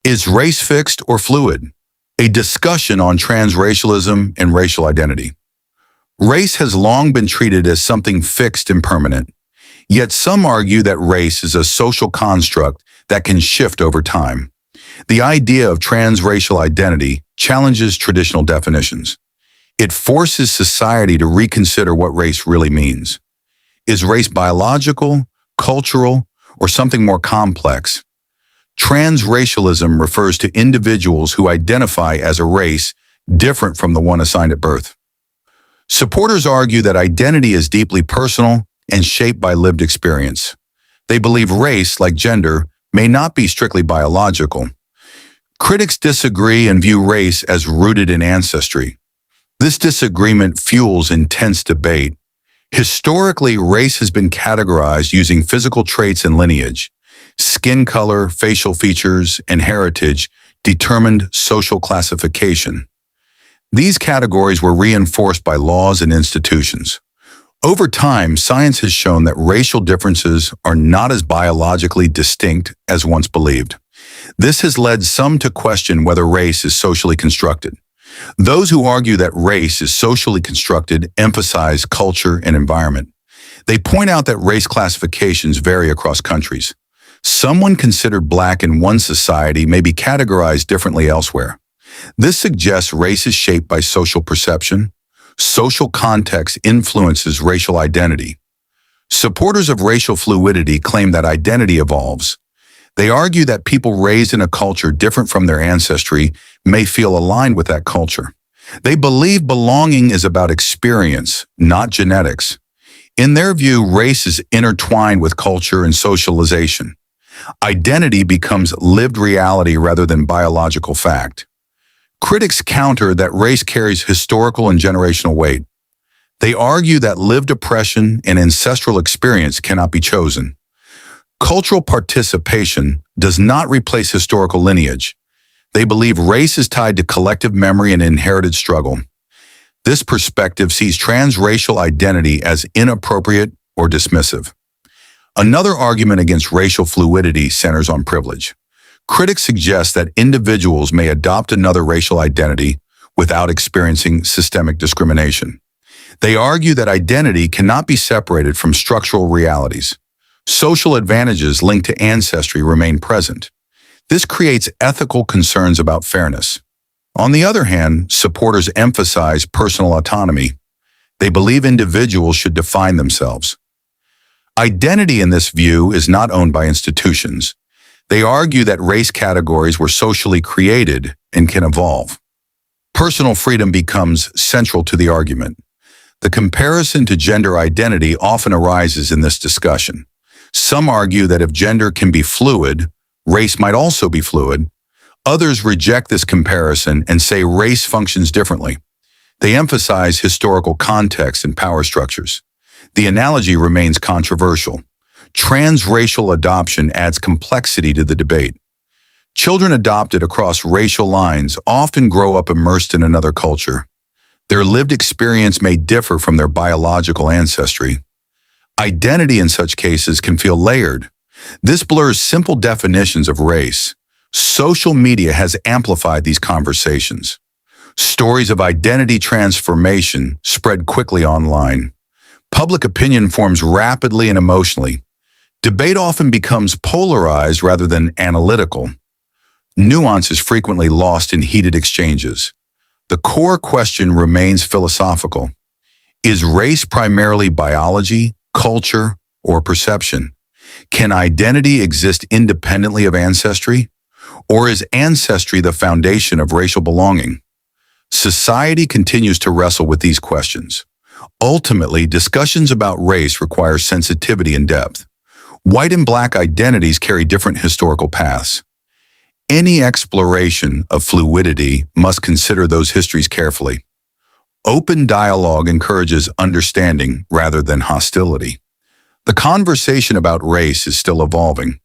Is race fixed or fluid? A discussion on transracialism and racial identity. Race has long been treated as something fixed and permanent, yet some argue that race is a social construct that can shift over time. The idea of transracial identity challenges traditional definitions. It forces society to reconsider what race really means. Is race biological, cultural, or something more complex? Transracialism refers to individuals who identify as a race different from the one assigned at birth. Supporters argue that identity is deeply personal and shaped by lived experience. They believe race, like gender, may not be strictly biological. Critics disagree and view race as rooted in ancestry. This disagreement fuels intense debate. Historically, race has been categorized using physical traits and lineage. Skin color, facial features, and heritage determined social classification. These categories were reinforced by laws and institutions. Over time, science has shown that racial differences are not as biologically distinct as once believed. This has led some to question whether race is socially constructed. Those who argue that race is socially constructed emphasize culture and environment. They point out that race classifications vary across countries. Someone considered black in one society may be categorized differently elsewhere. This suggests race is shaped by social perception. Social context influences racial identity. Supporters of racial fluidity claim that identity evolves. They argue that people raised in a culture different from their ancestry may feel aligned with that culture. They believe belonging is about experience, not genetics. In their view, race is intertwined with culture and socialization. Identity becomes lived reality rather than biological fact. Critics counter that race carries historical and generational weight. They argue that lived oppression and ancestral experience cannot be chosen. Cultural participation does not replace historical lineage. They believe race is tied to collective memory and inherited struggle. This perspective sees transracial identity as inappropriate or dismissive. Another argument against racial fluidity centers on privilege. Critics suggest that individuals may adopt another racial identity without experiencing systemic discrimination. They argue that identity cannot be separated from structural realities. Social advantages linked to ancestry remain present. This creates ethical concerns about fairness. On the other hand, supporters emphasize personal autonomy. They believe individuals should define themselves. Identity in this view is not owned by institutions. They argue that race categories were socially created and can evolve. Personal freedom becomes central to the argument. The comparison to gender identity often arises in this discussion. Some argue that if gender can be fluid, race might also be fluid. Others reject this comparison and say race functions differently. They emphasize historical context and power structures. The analogy remains controversial. Transracial adoption adds complexity to the debate. Children adopted across racial lines often grow up immersed in another culture. Their lived experience may differ from their biological ancestry. Identity in such cases can feel layered. This blurs simple definitions of race. Social media has amplified these conversations. Stories of identity transformation spread quickly online. Public opinion forms rapidly and emotionally. Debate often becomes polarized rather than analytical. Nuance is frequently lost in heated exchanges. The core question remains philosophical. Is race primarily biology, culture, or perception? Can identity exist independently of ancestry? Or is ancestry the foundation of racial belonging? Society continues to wrestle with these questions. Ultimately, discussions about race require sensitivity and depth. White and black identities carry different historical paths. Any exploration of fluidity must consider those histories carefully. Open dialogue encourages understanding rather than hostility. The conversation about race is still evolving.